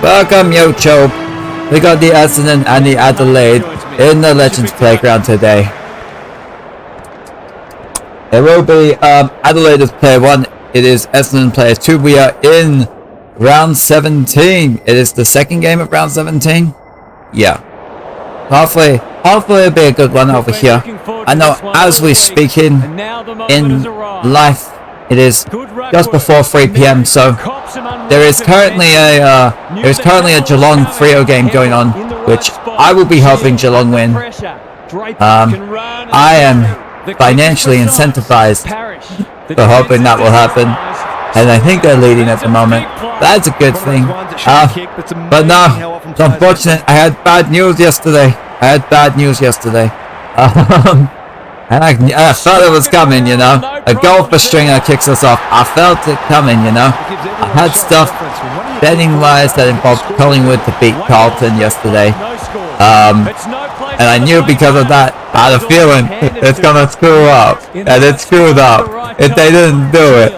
Welcome, Yocho. We got the Essendon and the Adelaide in the Legends Playground today. It will be Adelaide is player 1. It is Essendon player 2. We are in round 17. It is the second game of round 17. Yeah. Hopefully it'll be a good one over here. I know as we speak in life, it is just before 3 p.m. So there is currently a Geelong Freo game going on, which I will be hoping Geelong win. I am financially incentivized for hoping that will happen, and I think they're leading at the moment. That's a good thing. But no, it's unfortunate. I had bad news yesterday. And I felt it was coming, you know. A golfer stringer kicks us off. I felt it coming, you know. I had stuff betting-wise that involved Collingwood to beat Carlton yesterday. And I knew because of that, I had a feeling it's gonna screw up. And it screwed up. If they didn't do it.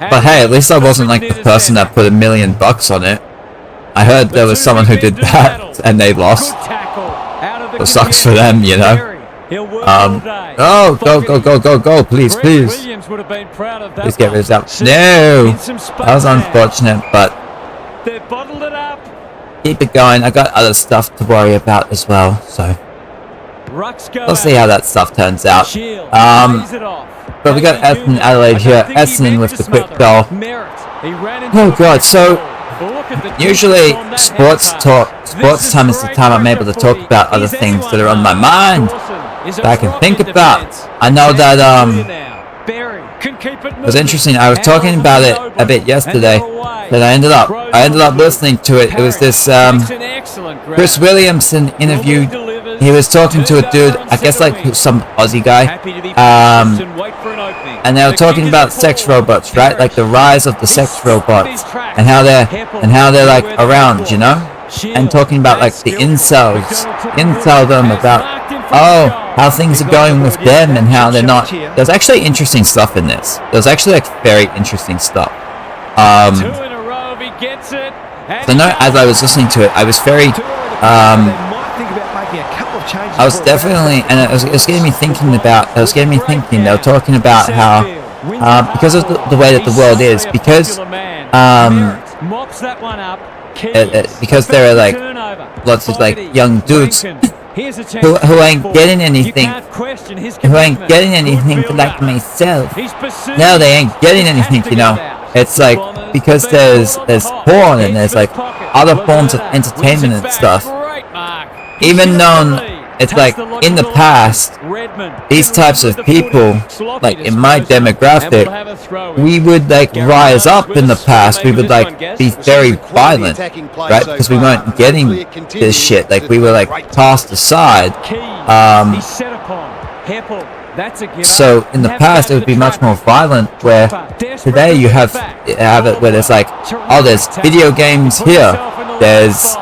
But hey, at least I wasn't like the person that put $1 million on it. I heard there was someone who did that and they lost. It sucks for them, you know. Oh, go, please get rid of that. No, that was unfortunate, but keep it going. I got other stuff to worry about as well, so we'll see how that stuff turns out. But we got Essendon Adelaide here. Essendon with the quick goal. Oh god, so usually sports time is the time I'm able to talk about other things that are on my mind that I can think about. I know that it was interesting. I was talking about it a bit yesterday, but I ended up listening to it. It was this Chris Williamson interview. He was talking to a dude, I guess like some Aussie guy, and they were talking about sex robots, right? Like the rise of the sex robots and how they're like around, you know, and talking about like the incel them about how things are going with them and how they're not. There's actually interesting stuff in this. There's actually like very interesting stuff. So no, as I was listening to it, I was very I was definitely, and it was getting me thinking. They were talking about how because of the way that the world is, because there are like lots of like young dudes who ain't getting anything like myself. No, they ain't getting anything, you know. It's like because there's porn and there's like other forms of entertainment and stuff. Even though it's like in the past, these types of people, like in my demographic, we would like rise up in the past. We would like be very violent, right? Because we weren't getting this shit. Like we were like tossed aside. So in the past, it would be much more violent. Where today you have it where there's like, oh, there's video games here. There's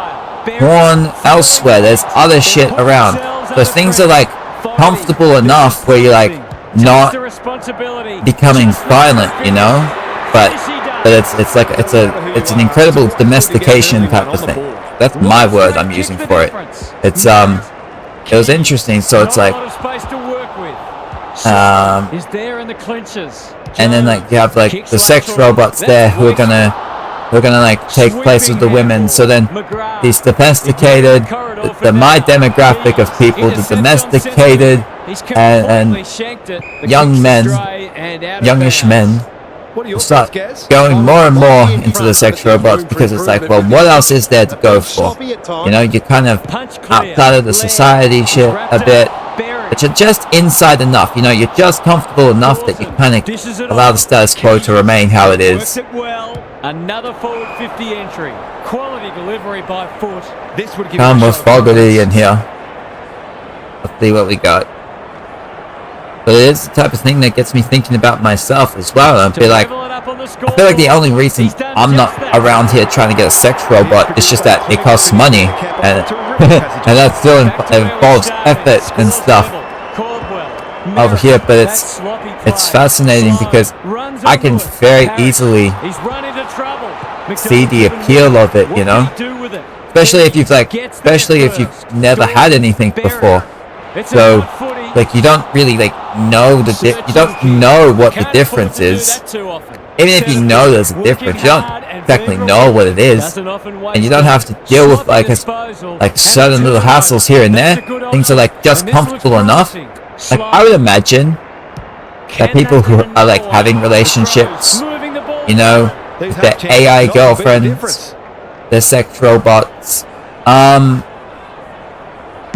porn elsewhere, there's other shit around. So things are like comfortable enough where you're like not becoming violent, you know? But it's an incredible domestication type of thing. That's my word I'm using for it. It was interesting, so it's like and then like you have like the sex robots there who are gonna like take place with the women. So then these domesticated, my demographic of people, the domesticated and youngish men will start going more and more into the sex robots because it's like, well, what else is there to go for? You know, you're kind of outside of the society shit a bit, but you're just inside enough. You know, you're just comfortable enough that you kind of allow the status quo to remain how it is. Another forward 50 entry. Quality delivery by foot. This would give Come with Fogarty in here. Let's see what we got. But it is the type of thing that gets me thinking about myself as well. I feel like the only reason I'm not around here trying to get a sex robot is just that it costs money, and and that still involves effort and stuff. over here, but it's fascinating because I can very easily see the appeal of it, you know, especially if you've never had anything before. So like you don't really like know you don't know what the difference is. Even if you know there's a difference, you don't exactly know what it is, and you don't have to deal with like certain little hassles here and there. Things are like just comfortable enough. Like I would imagine that people who are like having relationships, you know, with their AI girlfriends, their sex robots,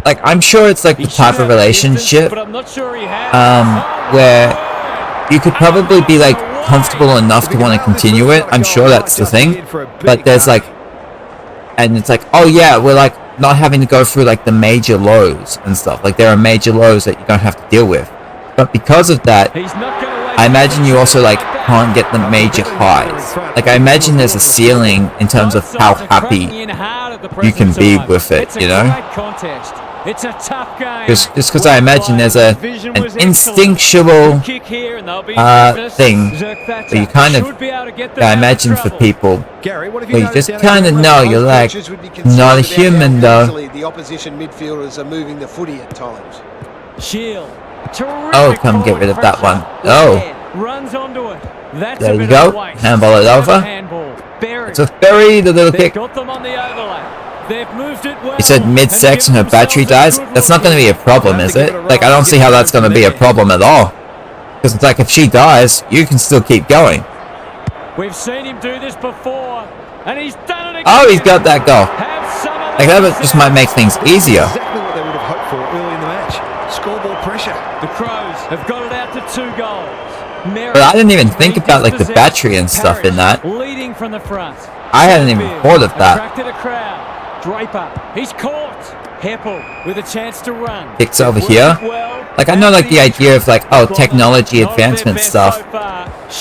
like I'm sure it's like the type of relationship where you could probably be like comfortable enough to want to continue it. I'm sure that's the thing, but there's like, and it's like, oh yeah, we're like not having to go through like the major lows and stuff. Like there are major lows that you don't have to deal with, but because of that, I imagine you also like can't get the major highs. Like I imagine there's a ceiling in terms of how happy you can be with it, you know. It's a tough game. Just because I imagine there's an instinctual thing that you kind of, I imagine for people, where you just kind of know you're like not a human though. The opposition midfielders are moving the footy at times. Oh, come get rid of that one. Oh, there you go. Handball it over. It's a very little kick. You said mid-section her battery dies? That's not going to be a problem, is it? Like, I don't see how that's going to be a problem at all. Because it's like, if she dies, you can still keep going. We've seen him do this before, and he's done it again. Oh, he's got that goal. Like, that just might make things easier. Exactly what they would have hoped for early in the match. Scoreboard pressure. The Crows have got it out to 2 goals. But I didn't even think about, like, the battery and stuff in that. Leading from the front. I hadn't even thought of that. Draper, he's caught. Heppel with a chance to run. Kicks over here. Like I know like the idea of like, oh, technology advancement stuff.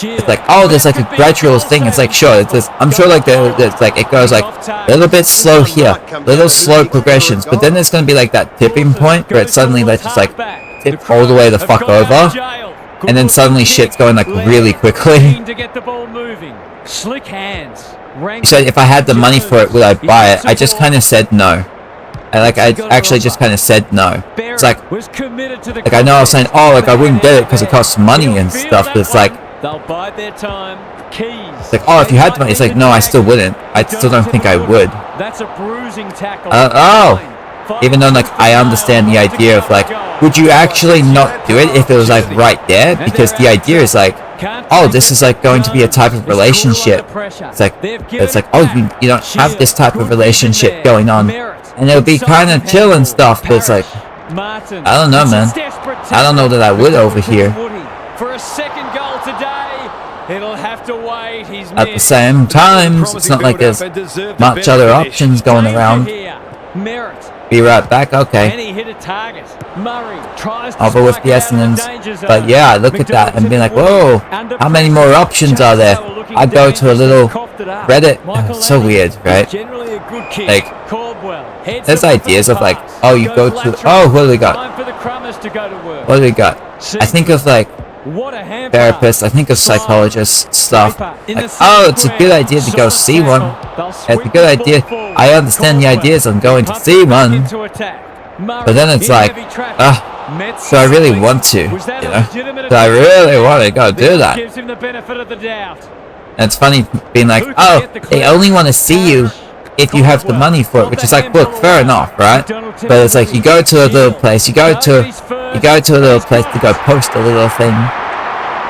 It's like, oh, there's like a gradual thing. It's like, sure, it's this, I'm sure like there's like it goes like a little bit slow here, little slow progressions, but then there's gonna be like that tipping point where it suddenly lets just like tip all the way the fuck over, and then suddenly shit's going like really quickly. Slick hands. You said if I had the money for it, would I buy it? I just kind of said no. I actually just kind of said no. It's like I know I was saying, oh, like I wouldn't get it because it costs money and stuff, but it's like, it's like, oh, if you had the money, it's like, no, I still wouldn't. I still don't think I would. That's a bruising tackle. Even though like I understand the idea of like, would you actually not do it if it was like right there? Because the idea is like, oh, this is like going to be a type of relationship. It's like oh, you don't have this type of relationship going on, and it'll be kind of chill and stuff. But it's like, I don't know, man. I don't know that I would over here. For a second goal today, it'll have to wait. At the same time, it's not like there's much other options going around. Be right back. Okay. Over with the Essendons. But yeah, I look at that and be like, whoa, how many more options are there? I go to a little Reddit. Oh, it's so weird, right? Like, there's ideas of like, oh, you go to, oh, what do we got? What do we got? I think of like therapists, I think of psychologists, stuff. Like, oh, it's a good idea to go see one. It's a good idea. I understand the ideas on going to see one. But then it's like, do I really want to? You know? Do I really want to go do that? And it's funny being like, oh, they only want to see you if you have the money for it, which is like, look, fair enough, right? But it's like you go to a little place, you go to a little place to go post a little thing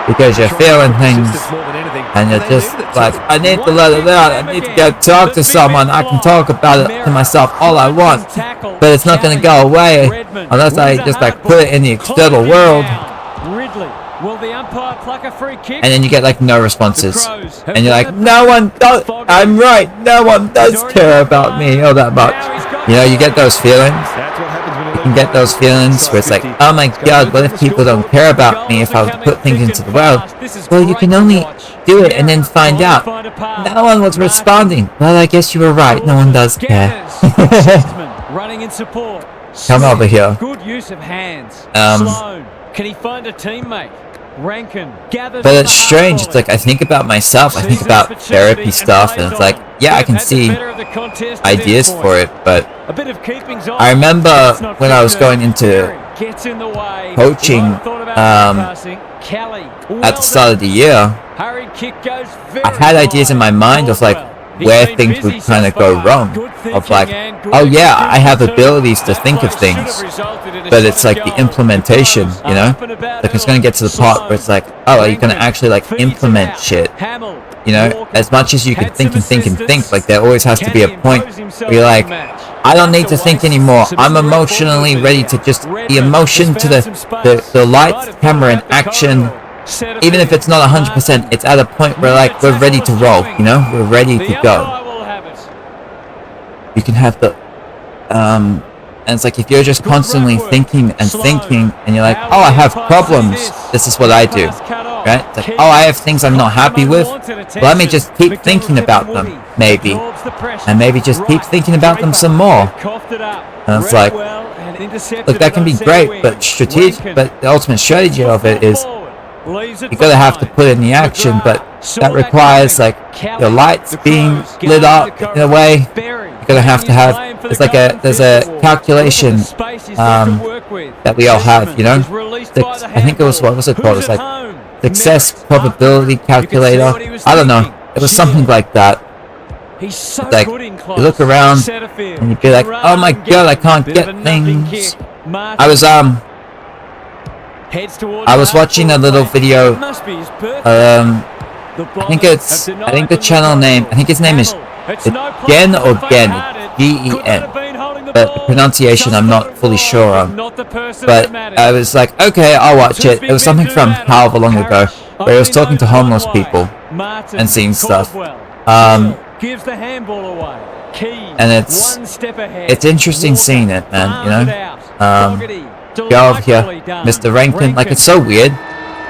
because you're feeling things, and you're just like, I need to let it out, I need to go talk to someone, I can talk about it to myself all I want, but it's not going to go away unless I just like put it in the external world. And then you get like no responses, and you're like, no one does, I'm right, no one does care about me all that much. You know, you get those feelings. You can get those feelings where it's like, oh my god, what if people don't care about me if I was to put things into the world? Well, you can only do it and then find out. No one was responding. Well, I guess you were right, no one does care. Come over here. Can he find a teammate? Rankin gathers. But it's strange. It's like I think about myself. I think about therapy stuff, and it's like, yeah, I can see ideas for it. But I remember when I was going into coaching at the start of the year, I had ideas in my mind of like where things would kind of go wrong. Of like, oh yeah, I have abilities to think of things, but it's like the implementation, you know? Like it's going to get to the part where it's like, oh, are you going to actually like implement shit? You know, as much as you can think and think and think, like there always has to be a point where you're like, I don't need to think anymore. I'm emotionally ready to just the emotion to the lights, camera, and action. Even if it's not 100%, it's at a point where like we're ready to roll, you know? We're ready to go. You can have the and it's like if you're just constantly thinking and thinking and you're like, oh, I have problems, this is what I do, right? It's like, oh, I have things I'm not happy with, well, let me just keep thinking about them, maybe, and maybe just keep thinking about them some more. And it's like, look, that can be great, but the ultimate strategy of it is you gotta have to put in the action, but that requires like your lights being lit up in a way. You're gonna have to have there's a calculation that we all have, you know. I think it was, what was it called? It's like success probability calculator. I don't know. It was something like that. Like you look around and you'd be like, oh my god, I can't get things. I was watching a little video. I think the channel name. I think his name is Gen or Gen, Gen. But the pronunciation I'm not fully sure on. But I was like, okay, I'll watch it. It was something from however long ago, where he was talking to homeless people and seeing stuff. And it's interesting seeing it, man. You know. Go over here, Mr. Rankin. Like, it's so weird.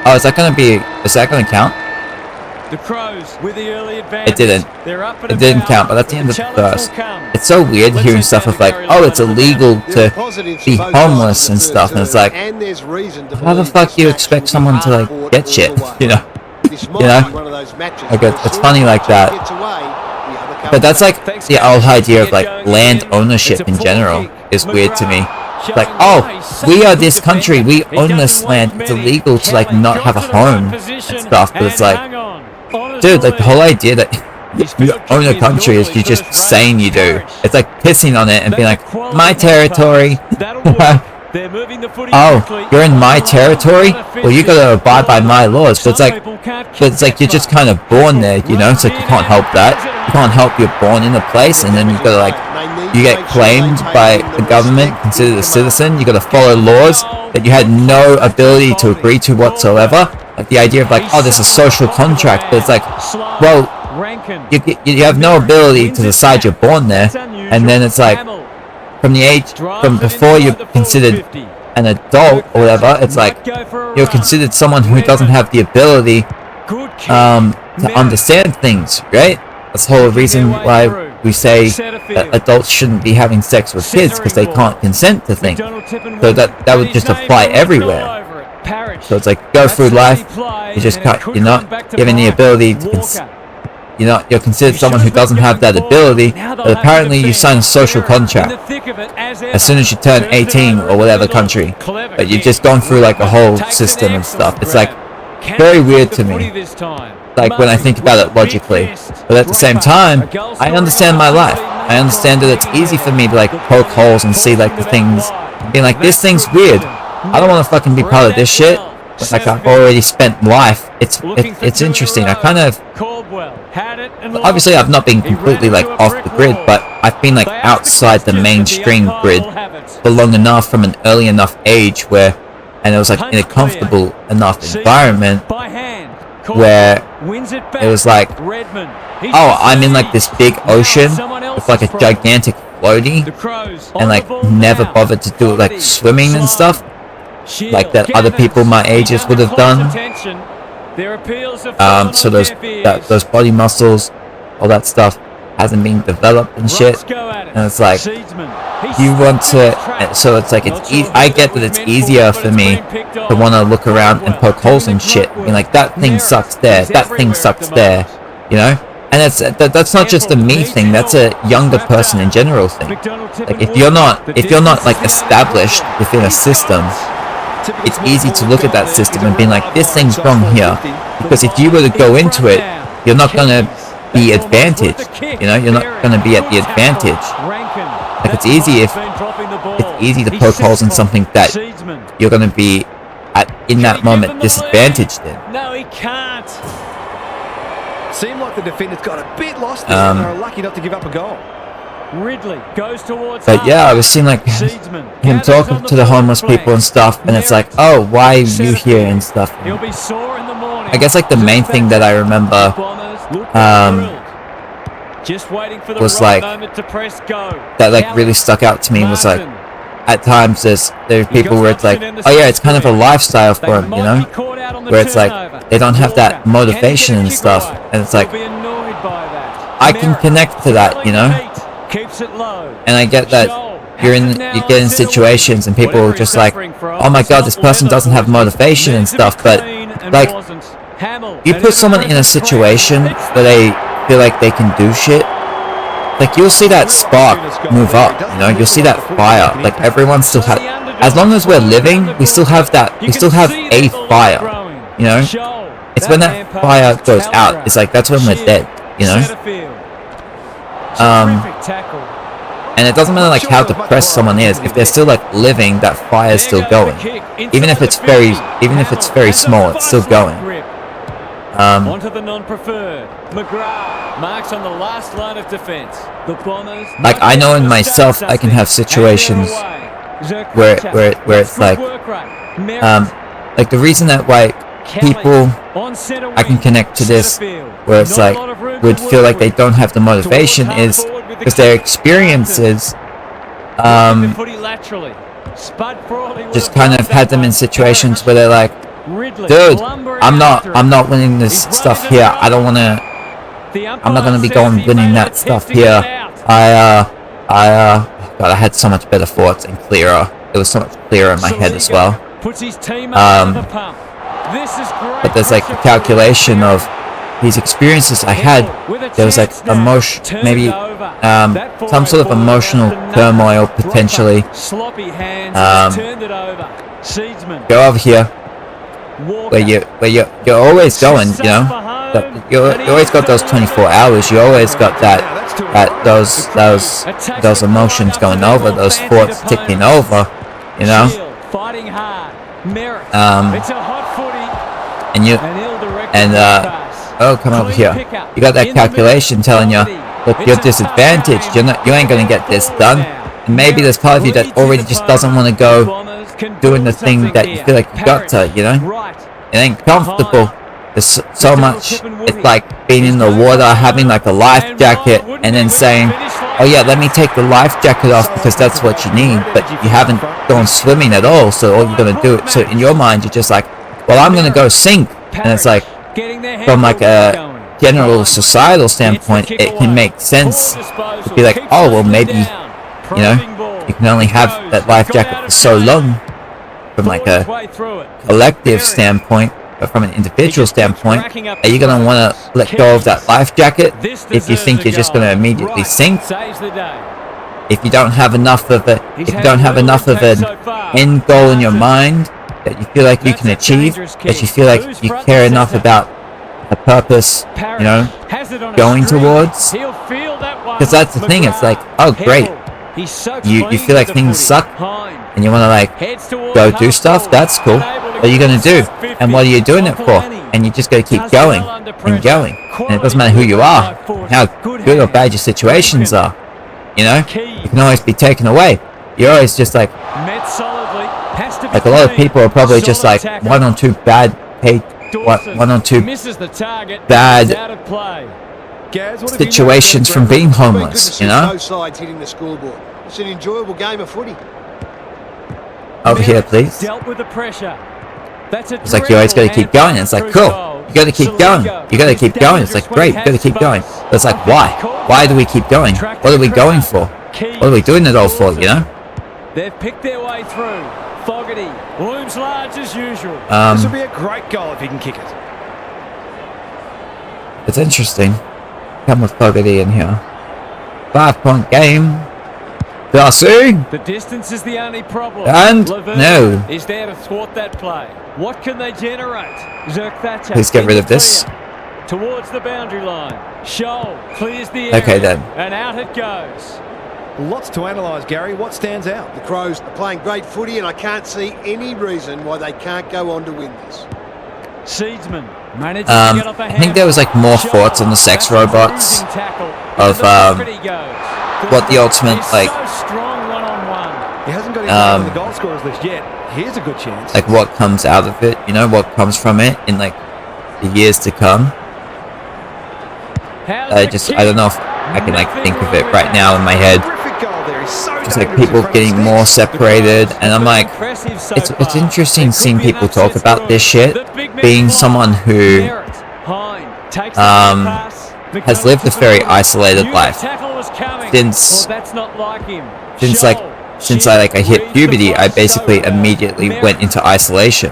Oh, is that gonna count? It didn't. It didn't count, but that's the end of the verse. It's so weird hearing stuff of like, oh, it's illegal to be homeless and stuff, and it's like, how the fuck do you expect someone to like get shit? You know? Like, it's funny like that. But that's like the old idea of like land ownership in general is weird to me. Like, oh, we are this country, we own this land, it's illegal to like not have a home and stuff, but it's like, dude, like the whole idea that you own a country is you just saying you do. It's like pissing on it and being like, my territory. Oh, you're in my territory? Well, you gotta abide by my laws. But it's like you're just kind of born there, you know? It's like you can't help that. You can't help you're born in a place, and then you gotta like, you get claimed by the government, considered a citizen. You gotta follow laws that you had no ability to agree to whatsoever. Like the idea of like, oh, there's a social contract, but it's like, well, you have no ability to decide you're born there, and then it's like, from before you're considered an adult or whatever, it's like you're considered someone who doesn't have the ability to understand things, right? That's the whole reason why we say that adults shouldn't be having sex with kids, because they can't consent to things. So that would just apply everywhere. So it's like, go through life, you're not given the ability to you're considered someone who doesn't have that ability, but apparently you sign a social contract as soon as you turn 18 or whatever country. But you've just gone through like a whole system and stuff. It's like very weird to me, like when I think about it logically. But at the same time, I understand my life. I understand that it's easy for me to like poke holes and see like the things, being like, this thing's weird. I don't want to fucking be part of this shit. But like I've already spent life. It's interesting. I kind of, obviously I've not been completely like off the grid, but I've been like outside the mainstream grid for long enough from an early enough age where, and it was like in a comfortable enough environment where it was like, oh, I'm in like this big ocean with like a gigantic floaty, and like never bothered to do like swimming and stuff like that other people my ages would have done. So those body muscles, all that stuff hasn't been developed and shit, and it's like, you want to, so it's like, I get that it's easier for me to want to look around and poke holes in shit. I mean, like, that thing sucks there, that thing sucks there, you know? And that's not just a me thing, that's a younger person in general thing. Like, if you're not like established within a system, it's easy to look at that system and be like, this thing's wrong here. Because if you were to go into it, you're not gonna be advantaged, you know? You're not gonna be at the advantage. Like, it's easy to poke holes in something that you're gonna be in that moment disadvantaged in. No, he can't. Seemed like the defenders got a bit lost there, and they were lucky not to give up a goal. Ridley goes towards. But yeah, I was seeing like him talking to the homeless people and stuff, and it's like, oh, why are you here and stuff. He'll be sore in the morning. I guess like the main thing that I remember just waiting for the was right like moment to press go. that like really stuck out to me was like, at times there are people where it's like, oh yeah, it's kind of a lifestyle for them, you know, where it's like they don't have that motivation and stuff, and it's like, I can connect to that, you know, and I get that you get in situations and people are just like, oh my god, this person doesn't have motivation and stuff, but like, you put someone in a situation where they feel like they can do shit, like, you'll see that spark move up, you know, you'll see that fire, like, everyone still has, as long as we're living, we still have a fire, you know, it's when that fire goes out, it's like, that's when we're dead, you know, and it doesn't matter, like, how depressed someone is, if they're still, like, living, that fire is still going, even if it's very small, it's still going. Onto the non-preferred. McGrath marks on the last line of defense. The Bombers. Like, I know in myself, I can have situations where it's like, like the reason that why people, I can connect to this, where it's like, would feel like they don't have the motivation is because their experiences, just kind of had them in situations where they're like, dude, I'm not winning this stuff here. I'm not gonna be winning that stuff here. God, I had so much better thoughts and clearer. It was so much clearer in my head as well. But there's like the calculation of these experiences I had. There was like maybe some sort of emotional turmoil potentially. Go over here. Where you're always going, you know, you always got those 24 hours, you always got those emotions going over, those thoughts ticking over, you know, oh, come over here, you got that calculation telling you, look, you're disadvantaged, you ain't gonna get this done, and maybe there's part of you that already just doesn't want to go doing the thing that you feel like you got to, you know? It ain't comfortable. There's so much. It's like being in the water, having like a life jacket, and then saying, oh yeah, let me take the life jacket off because that's what you need, but you haven't gone swimming at all, so all you're gonna do, so in your mind you're just like, well, I'm gonna go sink, and it's like, from like a general societal standpoint, it can make sense to be like, oh well, maybe, you know, you can only have that life jacket for so long from like a collective standpoint, but from an individual standpoint, are you going to want to let go of that life jacket if you think you're just going to immediately sink? If you don't have enough of it, if you don't have enough of an end goal in your mind that you feel like you can achieve, that you feel like you care enough about a purpose, you know, going towards, because that's the thing, it's like, oh great, you feel like things suck and you want to like go do stuff, that's cool, what are you going to do, and what are you doing it for, and you just got to keep going and going, and it doesn't matter who you are, how good or bad your situations are, you know, you can always be taken away. You're always just like a lot of people are probably just like one or two bad situations from being homeless, you know. It's an enjoyable game of footy. Over here, please. It's like you always got to keep going. It's like, cool, you got to keep going. You got to keep going. It's like, great, you got to keep going. But it's like, why? Why do we keep going? What are we going for? what are we doing it all for, you know? They've picked their way through. Fogarty looms large as usual. This will be a great goal if he can kick it. It's interesting. Come with Fogarty in here. 5-point game. Darcy. The distance is the only problem. And Laverne no. is there to thwart that play. What can they generate? Zerk-Thatcher. Please get rid of this. Towards the boundary line. Scholl clears the area. Okay then. And out it goes. Lots to analyse, Gary. What stands out? The Crows are playing great footy, and I can't see any reason why they can't go on to win this. Seedsman manages to get off a I think there was like more thoughts on the sex robots of what the ultimate like He hasn't got his name on the goal scorers list yet. Here's a good chance. like what comes out of it, you know, what comes from it in like the years to come. I don't know if I can like think of it right now in my head. Terrific goal there. He's so Just like dangerous people in front of getting the more sticks. separated, and I'm like, it's interesting seeing people talk about this shit. Being someone who has lived a very isolated life since I hit puberty. I basically immediately went into isolation.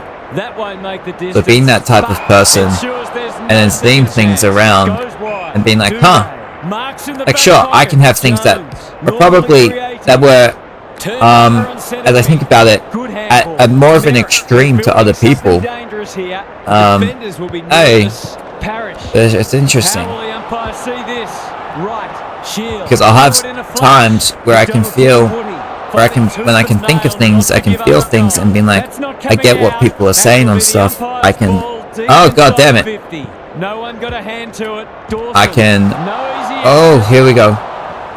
So being that type of person and then seeing things around and being like, huh, like sure, I can have things that are probably that were as I think about it at more of an extreme to other people. Hey, it's interesting because I'll have times where I can feel when I can think of things, I can feel things and being like, I get what people are saying on stuff. I can, oh god damn it, I can, oh here we go.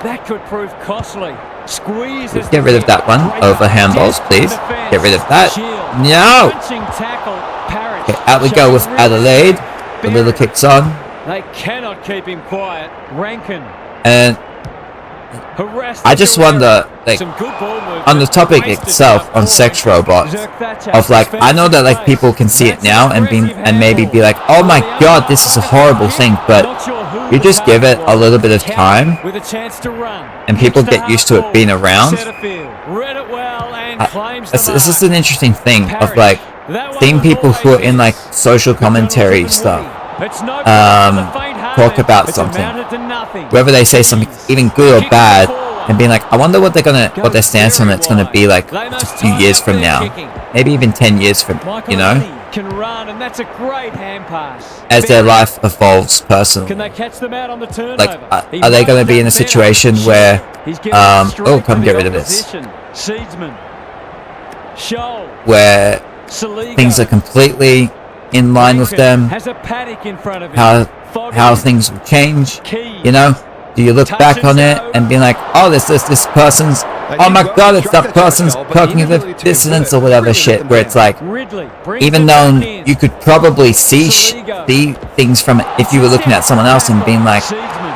That could prove costly. Squeeze. Get rid of that one. Over handballs, please. Get rid of that. No. Okay, out we go with Adelaide. The little kicks on. They cannot keep him quiet. Rankin. And I just wonder, like, on the topic itself, on sex robots, of like, I know that like people can see it now and maybe be like, oh my god, this is a horrible thing, but you just give it a little bit of time, and people get used to it being around. This is an interesting thing of like seeing people who are in like social commentary stuff talk about something, whether they say something even good or bad, and being like, I wonder what their stance on it's gonna be like a few years from now, maybe even 10 years from, you know, as their life evolves personally. Like, are they gonna be in a situation where, oh, come get rid of this, where things are completely in line with them, how things will change, you know? Do you look back on it and be like, oh, this person's, oh my god, it's that person's cognitive dissonance or whatever shit, where it's like, even though you could probably see things from it if you were looking at someone else and being like,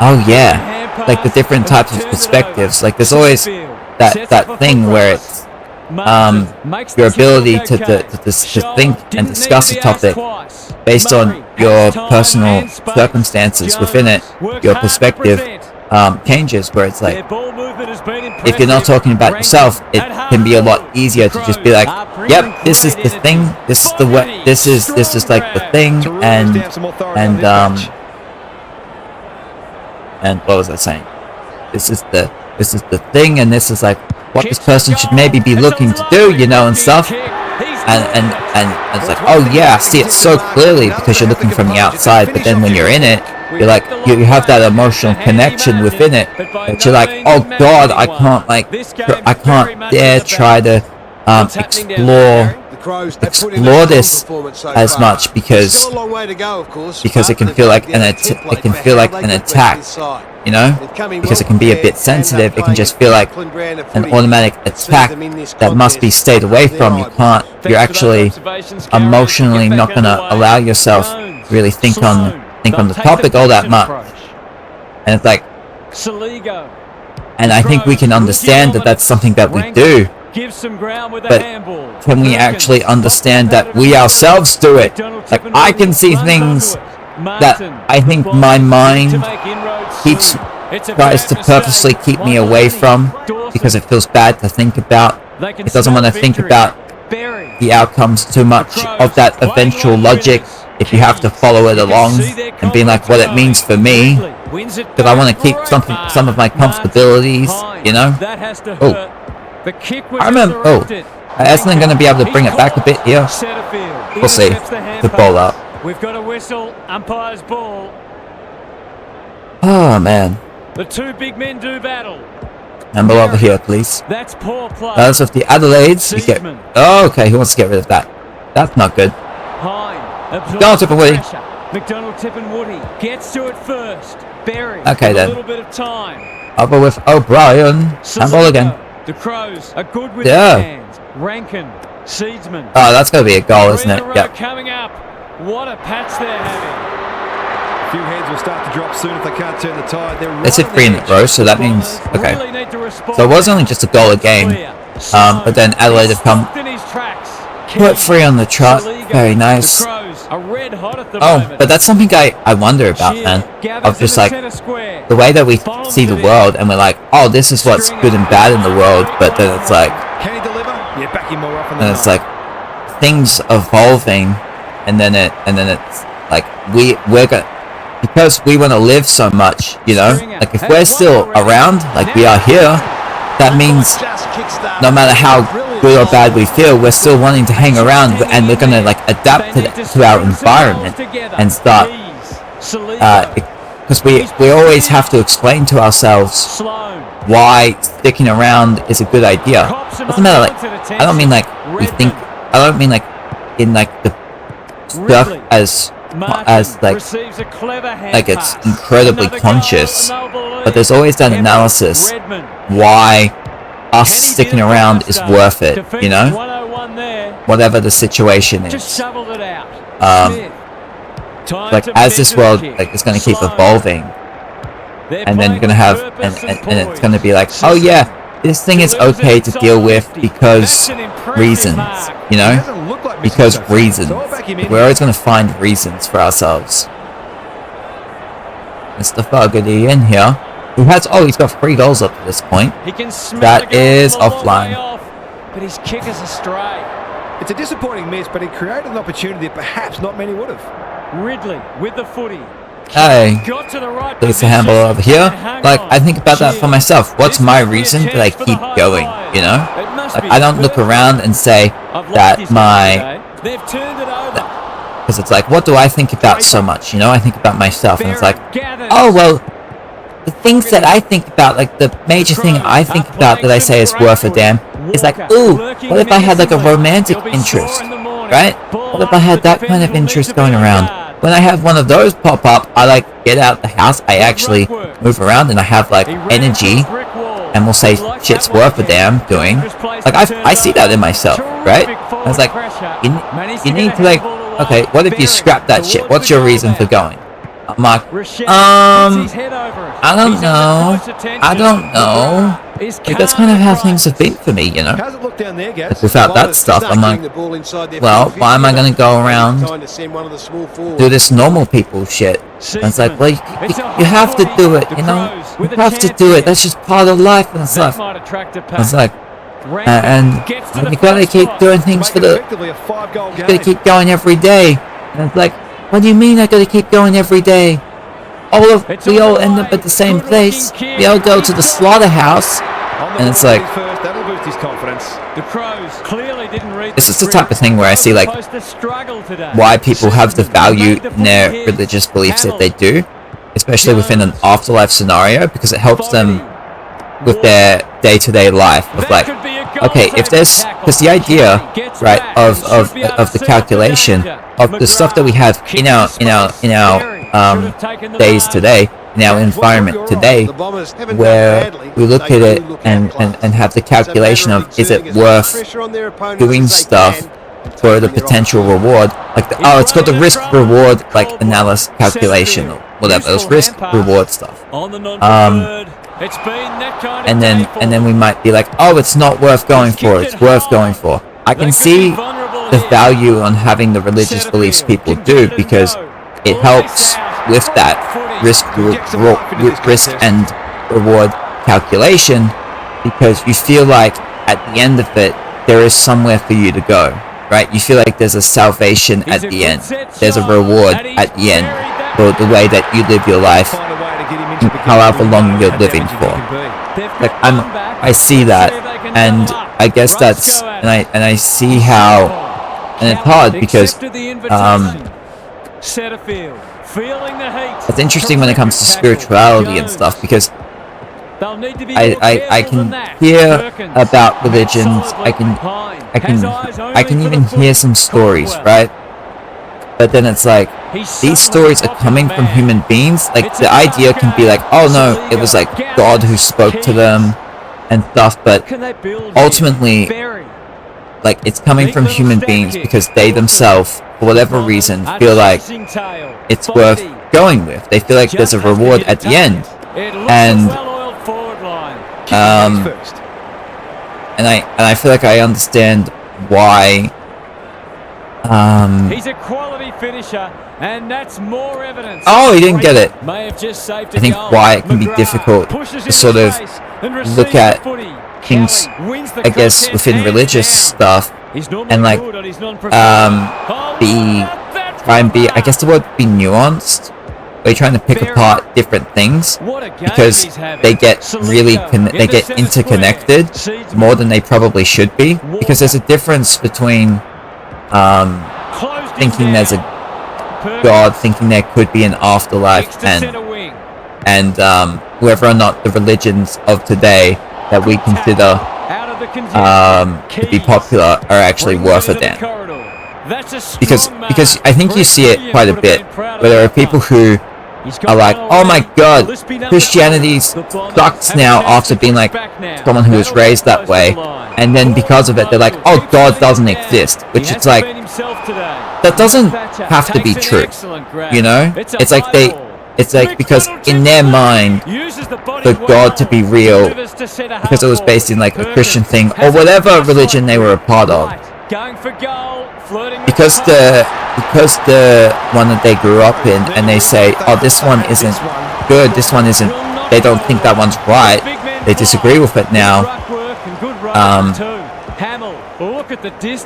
oh yeah, like the different types of perspectives, like there's always that thing where it's your ability to think and discuss a topic based on your personal circumstances within it, your perspective changes, where it's like, if you're not talking about yourself, it can be a lot easier to just be like, yep, this is the thing, this is the way, this is like the thing, and what was I saying? This is the thing, and this is like what this person should maybe be looking to do, you know, and stuff. And it's like, oh yeah, I see it so clearly because you're looking from the outside, but then when you're in it, you're like, you have that emotional connection within it, that you're like, oh god, I can't dare try to explore this as much because it can feel like an attack, you know, because it can be a bit sensitive. It can just feel like an automatic attack that must be stayed away from. You're actually emotionally not going to allow yourself to really think on the topic all that much. And it's like, and I think we can understand that that's something that we do, but can we actually understand that we ourselves do it? Like, I can see things that I think my mind keeps tries to purposely keep me away from because it feels bad to think about. It doesn't want to think about the outcomes too much of that eventual logic if you have to follow it along and being like what it means for me, because I want to keep some of my comfortabilities, you know. Oh, I remember. Oh, Essendon going to be able to bring it back a bit here. We'll see. The ball up. We've got a whistle. Umpire's ball. Oh man. The two big men do battle. Number over here, please. That's poor play. As of the Adelaides, you get. Oh, okay. He wants to get rid of that. That's not good. Go on, Tip and Woody. McDonald, Tip and Woody gets to it first. Berry. Okay then. A little bit of time. Over with O'Brien. Handball again. The Crows are good with their hands. Rankin, Seedsman. Oh, that's going to be a goal, isn't it? Yep. Coming up. What a patch they're having. A few heads will start to drop soon if they can't turn the tide. They said 3 in a row, so that means okay. So it was only just a goal a game, but then Adelaide have come, put 3 on the trot. Very nice. Oh, but that's something I wonder about, man. Of just like the way that we see the world, and we're like, oh, this is what's good and bad in the world, but then it's like, can he deliver? Yeah, back him more often than and it's like things evolving, and then it's like we're gonna. Because we want to live so much, you know, like if we're still around, like we are here, that means no matter how good or bad we feel, we're still wanting to hang around, and we're going to like adapt to our environment and start, because we always have to explain to ourselves why sticking around is a good idea. Doesn't matter, like, I don't mean like we think, I don't mean like in like the stuff as like it's incredibly conscious, but there's always that analysis why us sticking around is worth it, you know, whatever the situation is. Like as this world like is going to keep evolving, and then you're going to have and it's going to be like, oh yeah, this thing is okay to deal with because reasons, you know, because reasons. We're always going to find reasons for ourselves. Mr. Fogarty in here, who has, he's got 3 goals up to this point. That is offline. But his kick is astray. It's a disappointing miss, but he created an opportunity that perhaps not many would have. Ridley with the footy. Hey, there's a handball over here. Like, I think about that for myself. What's my reason that I keep going, you know? Like, I don't look around and say that because it's like, what do I think about so much, you know? I think about myself, and it's like, oh, well, the things that I think about, like, the major thing I think about that I say is worth a damn is like, ooh, what if I had, like, a romantic interest, right? What if I had that kind of interest going around? When I have one of those pop up, I like get out the house, I actually move around, and I have like energy, and we'll say shit's worth a damn doing. Like I see that in myself, right? I was like, you need to like, okay, what if you scrap that shit? What's your reason for going? I'm like, I don't know. Like, that's kind of how things have been for me, you know. Without that stuff, I'm like, well, why am I going to go around do this normal people shit? And it's like, well, you have to do it, you know. You have to do it. That's just part of life and stuff. It's like, and you gotta keep doing things for the. You gotta keep going every day. And it's like, what do you mean I gotta keep going every day? We all end up at the same place. We all go to the slaughterhouse. And it's like, this is the type of thing where I see like why people have the value in their religious beliefs that they do, especially within an afterlife scenario, because it helps them with their day-to-day life of like, okay, if there's, because the idea, right, of the calculation of the stuff that we have in our days today, in our environment today, where we look at it and have the calculation of, is it worth doing stuff for the potential reward, like it's got the risk reward like analysis calculation or whatever, those risk reward stuff, and then we might be like, oh, it's not worth going for, it's worth going for. I can see the value on having the religious beliefs people do, because it helps with that risk and reward calculation because you feel like at the end of it there is somewhere for you to go, right? You feel like there's a salvation at the end. There's a reward at the end for the way that you live your life, however long you're living for. Like I see that, and I guess that's, and I see how, and it's hard because it's interesting when it comes to spirituality and stuff, because I can hear about religions, I can even hear some stories, right? But then it's like, these stories are coming from human beings. Like, the idea can be like, oh no, it was like God who spoke to them and stuff, but ultimately, like, it's coming from human beings because they themselves, for whatever reason, feel like it's worth going with. They feel like there's a reward at the end. And I feel like I understand why he's a quality finisher, and that's more evidence. Oh, he didn't get it. I think why it can be difficult to sort of look at things, I guess, within religious stuff, and like try and be, I guess the word be nuanced. Where you're trying to pick apart different things because they get they get interconnected more than they probably should be, because there's a difference between thinking there's a God, thinking there could be an afterlife, and whether or not the religions of today that we consider to be popular are actually worth a damn. Because I think you see it quite a bit, where there are people who are like, oh my god, Christianity sucks now after being like someone who was raised that way, and then because of it they're like, oh, God doesn't exist, which it's like, that doesn't have to be true, you know? It's like because in their mind, for God to be real, because it was based in like a Christian thing or whatever religion they were a part of, because the one that they grew up in, and they say, oh, this one isn't good, this one isn't, they don't think that one's right, they disagree with it now.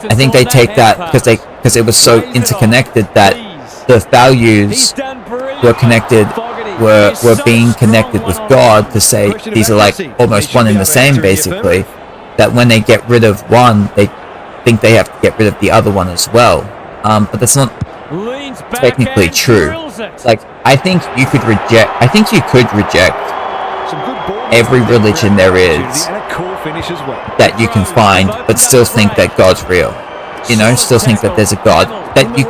I think they take that because it was so interconnected that the values were being connected with God, to say these are like almost one and the same, basically, that when they get rid of one, they think they have to get rid of the other one as well. But that's not technically true. Like, I think you could reject every religion there is that you can find, but still think that God's real. You know, still think that there's a God. That you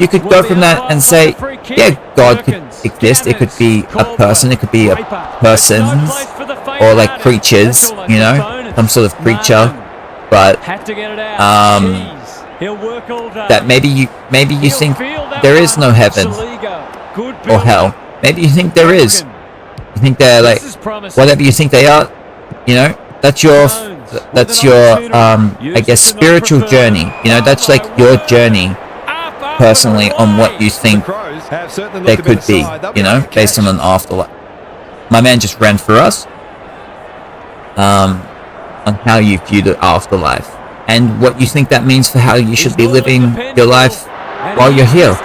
could go from that and say, yeah, God could exist. It could be a person. It could be a persons, or like creatures. You know, some sort of creature. But that maybe you think there is no heaven or hell. Maybe you think there is. You think they're like whatever you think they are. You know, that's your I guess spiritual journey. You know, that's like your journey personally on what you think there could be. You know, based on an afterlife. My man just ran for us. On how you view the afterlife and what you think that means for how you should be living your life while you're here.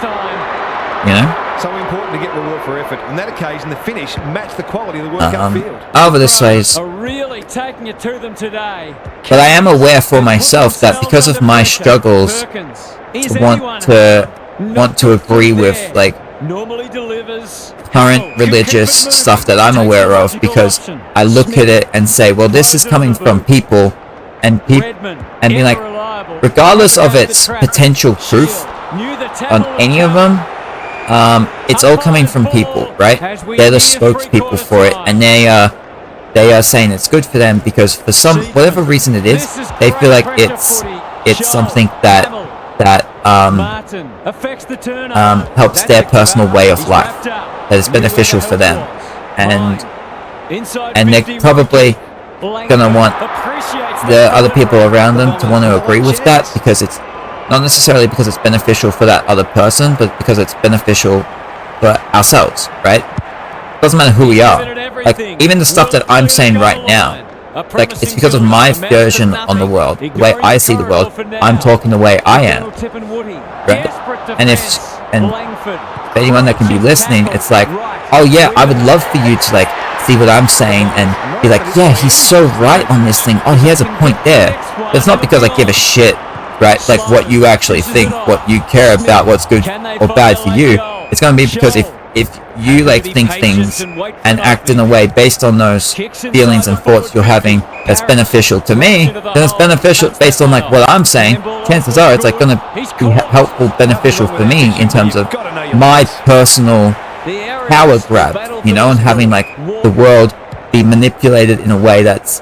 You know? So important to get reward for effort. On that occasion, the finish matched the quality of the work upfield. Over this phase. But I am aware for myself that because of my struggles to want to agree with like current religious stuff that I'm aware of, because I look at it and say, well, this is coming from people, and be like, regardless of its potential truth on any of them, it's all coming from people, right? They're the spokespeople for it, and they are saying it's good for them because for some whatever reason it is, they feel like it's something that helps their personal way of life, that is beneficial for them, and they're probably gonna want the other people around them to want to agree with that, because it's not necessarily because it's beneficial for that other person, but because it's beneficial for ourselves, right? Doesn't matter who we are. like even the stuff that I'm saying right now, like it's because of my version on the world, the way I see the world. I'm talking the way I am, right? And if anyone that can be listening, it's like, oh yeah, I would love for you to like see what I'm saying and be like, yeah, he's so right on this thing. Oh, he has a point there. But it's not because I give a shit, right? Like what you actually think, what you care about, what's good or bad for you. It's gonna be because if you like think things and act in a way based on those feelings and thoughts you're having that's beneficial to me, then it's beneficial based on like what I'm saying. Chances are it's like gonna be helpful, beneficial for me in terms of my personal power grab, you know, and having like the world be manipulated in a way that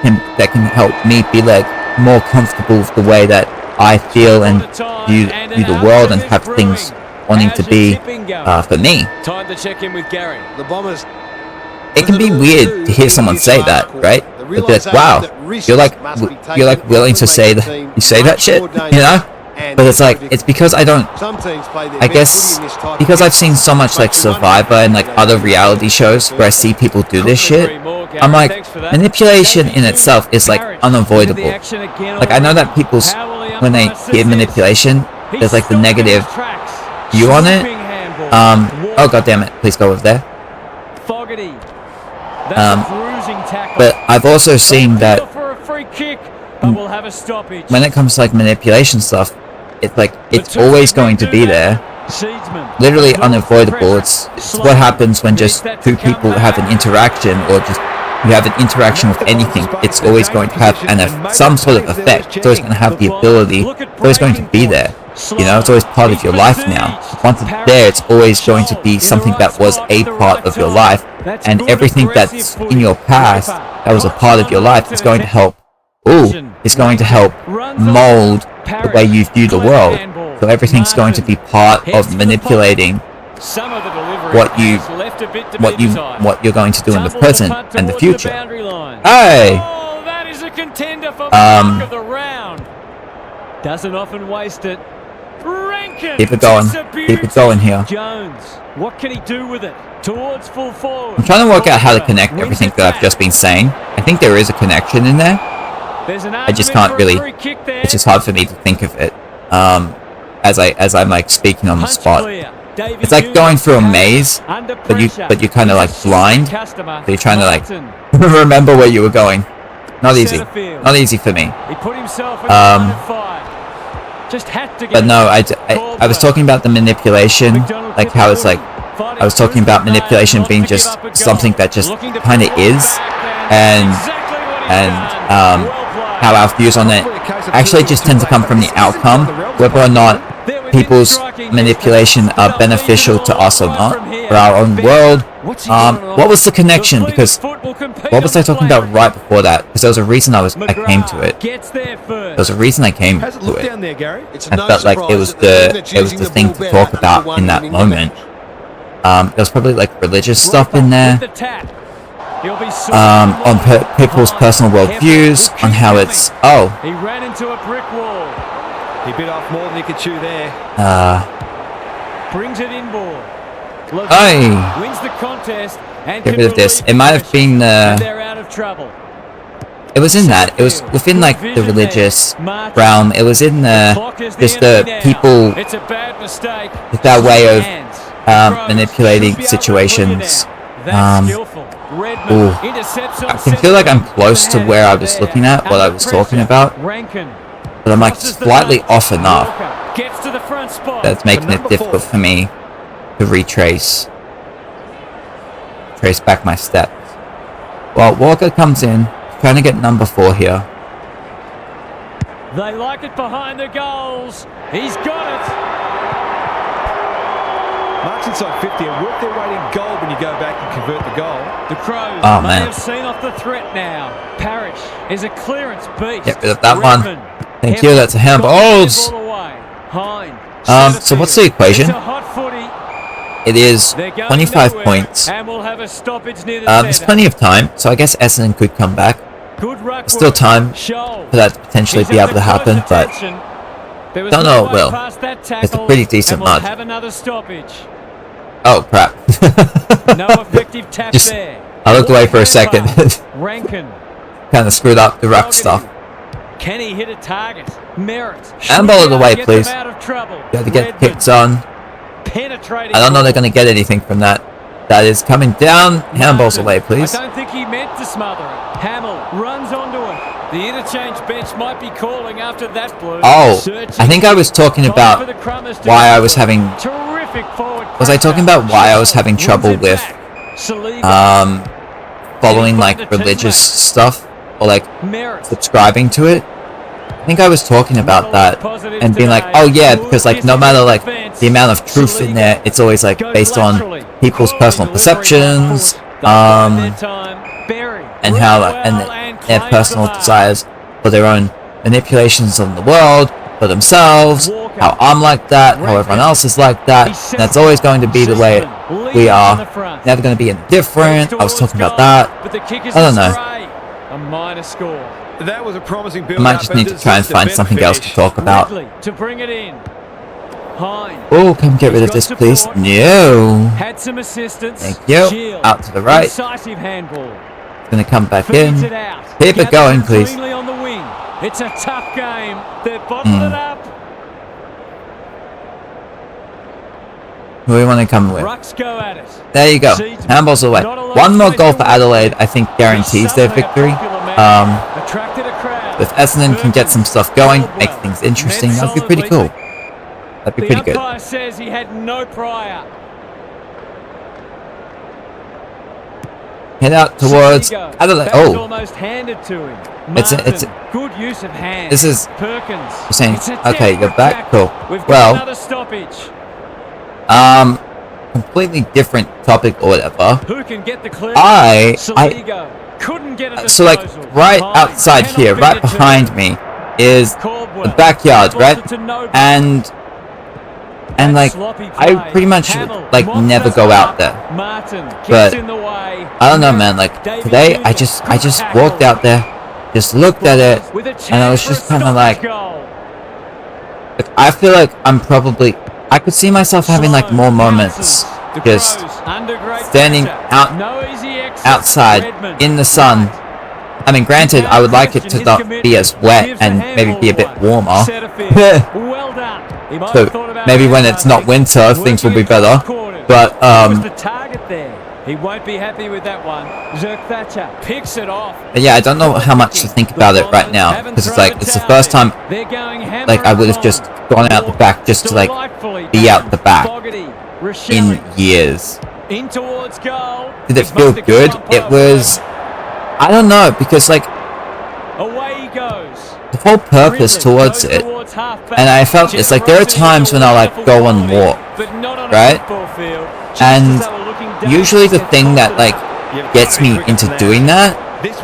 can help me be like more comfortable with the way that I feel and view the world and have things wanting to be for me. Time to check in with Gary. The Bombers. It can be weird to hear someone say that, right? But be like, wow, you're like willing to say that you say that shit, you know? But it's like, it's because I don't, I guess, because I've seen so much like Survivor and like other reality shows where I see people do this shit, I'm like, manipulation in itself is like unavoidable. Like I know that people's, when they hear manipulation, there's like the negative view on it. Oh god damn it, please go over there. But I've also seen that when it comes to like manipulation stuff, it's like it's always going to be there, literally unavoidable. It's what happens when just two people have an interaction, or just you have an interaction with anything. It's always going to have some sort of effect. It's always going to have the ability. It's always going to be there. You know, it's always part of your life now. Once it's there, it's always going to be something that was a part of your life, and everything that's in your past that was a part of your life is going to help. It's going to help mold the way you view the world. So everything's going to be part of manipulating what you're going to do in the present and the future. Hey! Doesn't often waste it. Keep it going. Keep it going here. Jones, what can he do with it? Towards full forward. I'm trying to work out how to connect everything that I've just been saying. I think there is a connection in there. I just can't really. It's just hard for me to think of it. As I'm like speaking on the spot. It's like going through a maze, but you're kind of like blind. So you're trying to like remember where you were going. Not easy. Not easy for me. But no, I was talking about the manipulation, like how it's like, I was talking about manipulation being just something that just kind of is, and how our views on it actually just tend to come from the outcome, whether or not people's manipulation are beneficial to us or not, for our own world. What was the connection? Because what was I talking about right before that? Because there was a reason I came to it. There was a reason I came to it. I felt like it was the thing to talk about in that moment. There was probably like religious stuff in there. On people's personal worldviews, on how it's he ran into a brick wall. He bit off more than he could chew there. Brings it inboard. Wins the contest and get rid of this. It might have been they're out of trouble. It was in that. It was within like the religious realm. It was in just the people with that way of manipulating situations. I can feel like I'm close to where I was looking at, what I was talking about, but I'm like slightly off enough that's making it difficult for me to trace back my steps. Well, Walker comes in, trying to get number 4 here. They like it behind the goals. He's got it. Marks inside 50 and work their way in goal when you go back and convert the goal. The Crows may have seen off the threat now. Parrish is a clearance beast. Get rid of that one. Thank you, that's a handball. So what's the equation? It is 25 points. There's plenty of time, so I guess Essendon could come back. There's still time for that to potentially be able to happen, but don't know it will. It's a pretty decent mud. Oh crap. tap Just, there. I looked away for a second. Rankin. Kind of screwed up the ruck stuff. Can he hit a target? Merritt. Handball of the way, please. Out of trouble. Got to get kicks on. Penetrating. I don't know they're going to get anything from that. That is coming down. Handballs away, please. I don't think he meant to smother it. Hamill runs onto it. The interchange bench might be calling after that blow. Oh, I think I was talking about why I was having... Was I talking about why I was having trouble with following like religious stuff or like subscribing to it? I think I was talking about that and being like, oh yeah, because like no matter like the amount of truth in there, it's always like based on people's personal perceptions, and how and their personal desires for their own manipulations on the world, for themselves, how I'm like that, how everyone else is like that. And that's always going to be the way we are. Never going to be indifferent. I was talking about that. I don't know. A minor score. That was a promising build. I might just need to try and find something else to talk about. To bring it in. Oh, come get rid of this, please. No. Had some assistance. Thank you. Out to the right. Decisive handball. It's going to come back in. Keep it going, please. On the wing. It's a tough game. They've bottled it up. Who do we want to come with? Rucks go at it. There you go. Handballs away. One more goal for Adelaide, I think, guarantees their victory. If Essendon can get some stuff going, make things interesting, that'd be pretty cool. That'd be pretty good. The umpire says he had no prior. Head out towards Adelaide. Oh, almost handed to him. it's a good use of hands. This is Perkins. You're saying, okay, you're back. Cool. We've got Well, another stoppage. completely different topic or whatever. Who can get the clear? Couldn't get a so like right outside here, right behind me, is the backyard, right? And like I pretty much like never go out there. But I don't know, man. Like today, I just walked out there, just looked at it, and I was just kind of like I feel like I could see myself having like more moments just standing outside in the sun. I mean, granted, I would like it to not be as wet and maybe be a bit warmer. So maybe when it's not winter, things will be better. But he won't be happy with that one. Zerk Thatcher picks it off. But yeah, I don't know how much to think about it right now because it's like it's the first time like I would have just gone out the back just to like be out the back in years. Did it feel good? It was, I don't know, because like the whole purpose towards it, and I felt it's like there are times when I like go and walk, right? And usually the thing that like gets me into doing that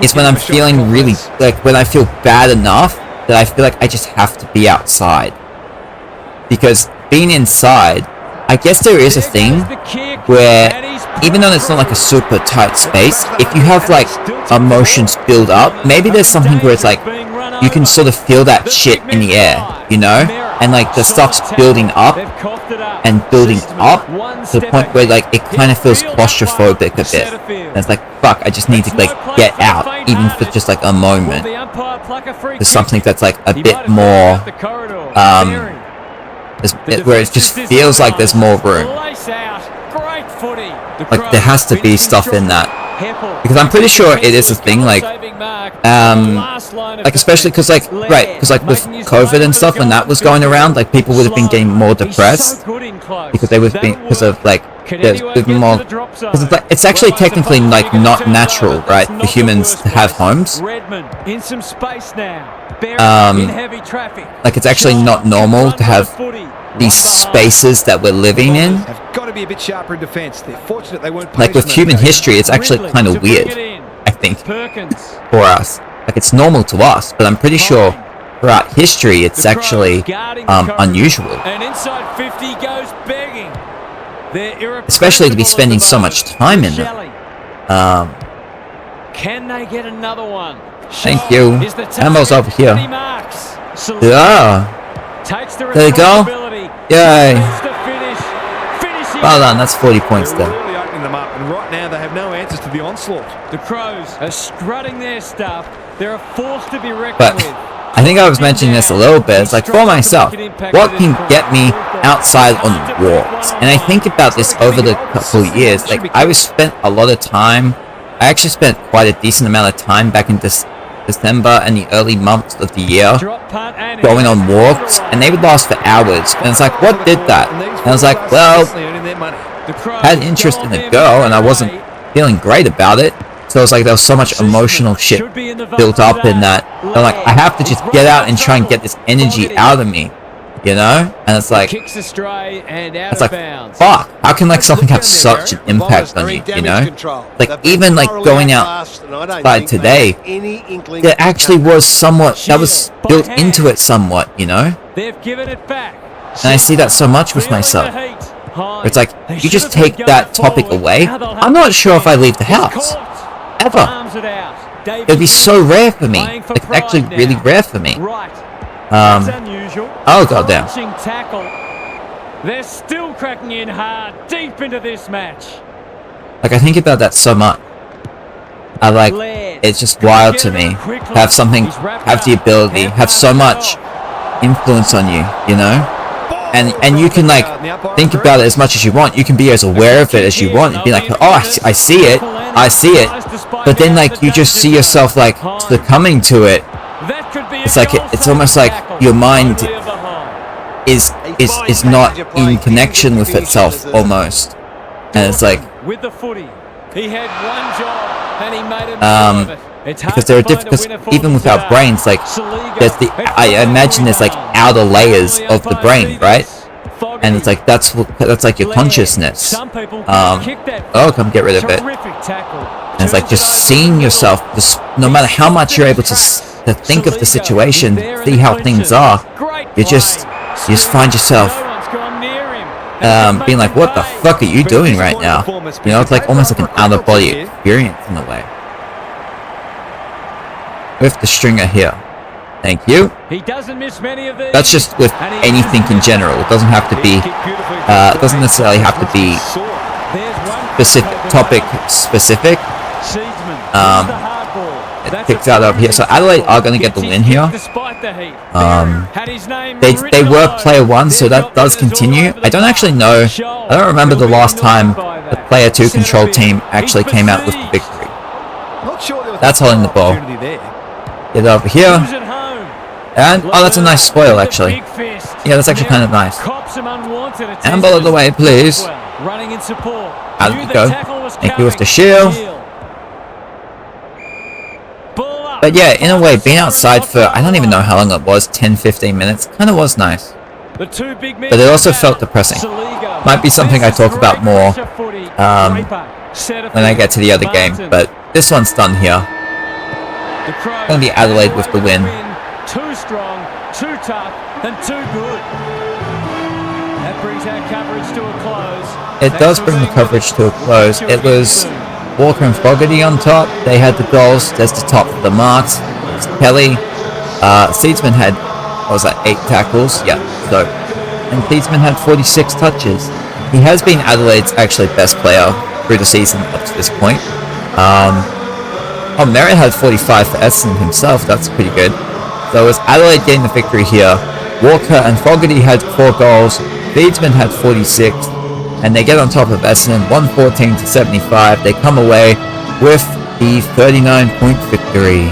is when I'm feeling really like when I feel bad enough that I feel like I just have to be outside, because being inside, I guess there is a thing where even though it's not like a super tight space, if you have like emotions build up, maybe there's something where it's like you can sort of feel that shit in the air, you know, and like the stuff's building up and building up to the point where like it kind of feels claustrophobic a bit, and it's like fuck, I just need to like get out even for just like a moment. There's something that's like a bit more where it just feels like there's more room. Like there has to be stuff in that, because I'm pretty sure it is a thing. Like especially because like because like with COVID and stuff, when that was going around, like people would have been getting more depressed because they would be because of like there's more. Because it's actually technically like not natural, right, for humans to have homes. Like it's actually not normal to have these spaces that we're living in. Like with human history, it's actually kind of weird, I think, for us. Like it's normal to us, but I'm pretty sure throughout history it's actually unusual. Especially to be spending so much time in them. Can they get another one? Thank you. Ammo's over here. Yeah. There you go. Yay. Well done, that's 40 points there. them up, and right now they have no answers to the onslaught. The Crows are strutting their stuff. They're a force to be reckoned But with. I think I was mentioning this a little bit. It's like, for myself, what can get me outside on walks? And I think about this over the couple of years. Like, I spent a lot of time. I actually spent quite a decent amount of time back in December and the early months of the year going on walks, and they would last for hours. And it's like, what did that? And I was like, well, I had interest in the girl, and I wasn't feeling great about it. So it's like there was so much emotional shit built up in that. I'm like, I have to just get out and try and get this energy out of me, you know? And it's like, fuck, how can like something have such an impact on you, you know? Like even like going outside today, there actually was somewhat, that was built into it somewhat, you know? And I see that so much with myself. Where it's like, you just take that topic away, I'm not sure if I leave the house. Ever. It would be so rare for me. Like, actually really rare for me. Oh, goddamn. They're still cracking in hard, deep into this match. Like, I think about that so much. I like, it's just wild to me. Have something, have the ability, have so much influence on you, you know? And you can like think about it as much as you want. You can be as aware of it as you want and be like, oh, I see it, but then like you just see yourself like succumbing to it. It's like it's almost like your mind is not in connection with itself almost, and it's like with the footy, he had one job and he made a because there are because even with our brains, like there's I imagine there's like outer layers of the brain, right? And it's like that's like your consciousness. Oh, come get rid of it. And it's like just seeing yourself, just no matter how much you're able to think of the situation, see how things are, you just find yourself being like, what the fuck are you doing right now? You know, it's like almost like an out of body experience in a way. With the stringer here. Thank you. He doesn't miss many of these. That's just with anything in general. It doesn't have to be it doesn't necessarily have to be specific. It picks out over here. So Adelaide are going to get the win here. They were player 1, so that does continue. I don't actually know. I don't remember the last time the player 2 control team actually came out with the victory. That's holding the ball. Get it over here. And, oh, that's a nice spoil, actually. Yeah, that's actually kind of nice. And ball of the way, please. Out we go. Thank you with the shield. But yeah, in a way, being outside for, I don't even know how long it was, 10-15 minutes, kind of was nice. But it also felt depressing. Might be something I talk about more when I get to the other game, but this one's done here. Going to be Adelaide with the win. Too strong, too tough, and too good. That brings our coverage to a close. It does bring the coverage to a close. It was Walker and Fogarty on top. They had the goals. There's the top for the marks. It's Kelly. Seedsman had, what was that, 8 tackles? Yeah, so. And Seedsman had 46 touches. He has been Adelaide's actually best player through the season up to this point. Oh, Merritt had 45 for Essendon himself. That's pretty good. So it was Adelaide getting the victory here. Walker and Fogarty had 4 goals. Seedsman had 46. And they get on top of Essendon 114-75. They come away with the 39-point victory.